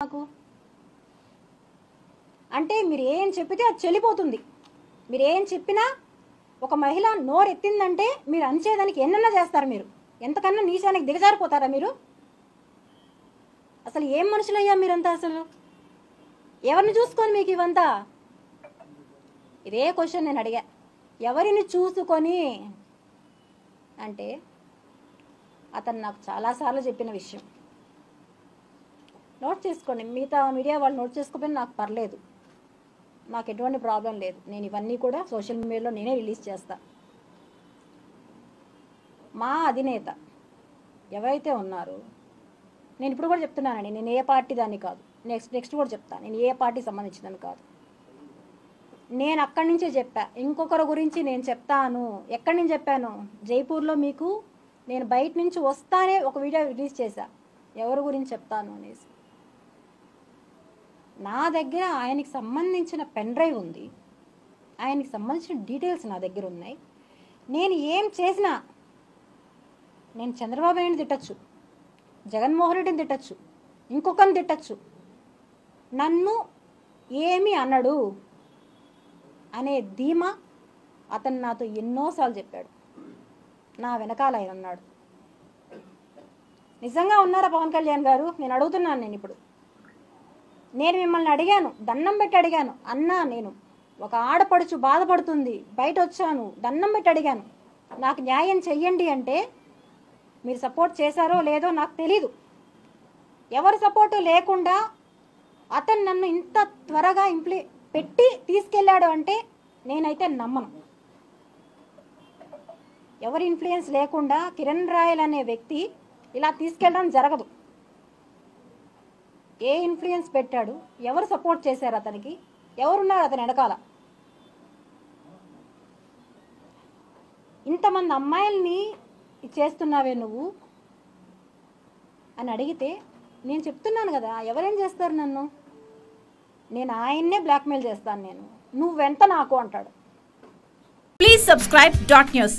నాకు అంటే మీరు ఏం చెప్పితే అది చెల్లిపోతుంది. మీరు ఏం చెప్పినా ఒక మహిళ నోరెత్తిందంటే మీరు అంచేదానికి ఎన్నన్నా చేస్తారు. మీరు ఎంతకన్నా నీచానికి దిగజారిపోతారా మీరు? అసలు ఏం మనుషులయ్యా మీరంతా? అసలు ఎవరిని చూసుకొని మీకు ఇవంతా? ఇదే క్వశ్చన్ నేను అడిగా, ఎవరిని చూసుకొని అంటే అతను నాకు చాలాసార్లు చెప్పిన విషయం. నోట్ చేసుకోండి, మిగతా మీడియా వాళ్ళు నోట్ చేసుకోకపోయినా నాకు పర్లేదు, నాకు ఎటువంటి ప్రాబ్లం లేదు. నేను ఇవన్నీ కూడా సోషల్ మీడియాలో నేనే రిలీజ్ చేస్తా. మా అధినేత ఎవరైతే ఉన్నారో, నేను ఇప్పుడు కూడా చెప్తున్నానండి, నేను ఏ పార్టీ దాన్ని కాదు, నెక్స్ట్ కూడా చెప్తాను, నేను ఏ పార్టీ సంబంధించిందని కాదు. నేను అక్కడి నుంచే చెప్పా, ఇంకొకరి గురించి నేను చెప్తాను. ఎక్కడి నుంచి చెప్పాను? జైపూర్లో మీకు నేను బయట నుంచి వస్తానే ఒక వీడియో రిలీజ్ చేశా, ఎవరి గురించి చెప్తాను అనేసి. నా దగ్గర ఆయనకి సంబంధించిన పెన్ డ్రైవ్ ఉంది, ఆయనకి సంబంధించిన డీటెయిల్స్ నా దగ్గర ఉన్నాయి. నేను ఏం చేసినా, నేను చంద్రబాబు నాయుడిని తిట్టచ్చు, జగన్మోహన్ రెడ్డిని తిట్టచ్చు, ఇంకొకరిని తిట్టచ్చు, నన్ను ఏమీ అన్నాడు అనే ధీమా అతను నాతో ఎన్నోసార్లు చెప్పాడు. నా వెనకాల ఆయన ఉన్నాడు. నిజంగా ఉన్నారా పవన్ కళ్యాణ్ గారు? నేను అడుగుతున్నాను. నేను మిమ్మల్ని అడిగాను, దండం పెట్టి అడిగాను, అన్నా నేను ఒక ఆడపడుచు బాధపడుతుంది, బయట వచ్చాను, దండం పెట్టి అడిగాను, నాకు న్యాయం చెయ్యండి అంటే మీరు సపోర్ట్ చేశారో లేదో నాకు తెలీదు. ఎవరి సపోర్టు లేకుండా అతను నన్ను ఇంత త్వరగా పెట్టి తీసుకెళ్ళాడు అంటే నేనైతే నమ్మను. ఎవరి ఇన్ఫ్లుయెన్స్ లేకుండా కిరణ్ రాయల్ అనే వ్యక్తి ఇలా తీసుకెళ్ళడం జరగదు. ఏ ఇన్ఫ్లుయెన్స్ పెట్టాడు? ఎవరు సపోర్ట్ చేశారు అతనికి? ఎవరున్నారు అతని వెనకాల? ఇంతమంది అమ్మాయిల్ని చేస్తున్నావే నువ్వు అని అడిగితే నేను చెప్తున్నాను కదా, ఎవరేం చేస్తారు నన్ను? నేను ఆయన్నే బ్లాక్మెయిల్ చేస్తాను. నువ్వెంత నాకు అంటాడు. Please subscribe dot news.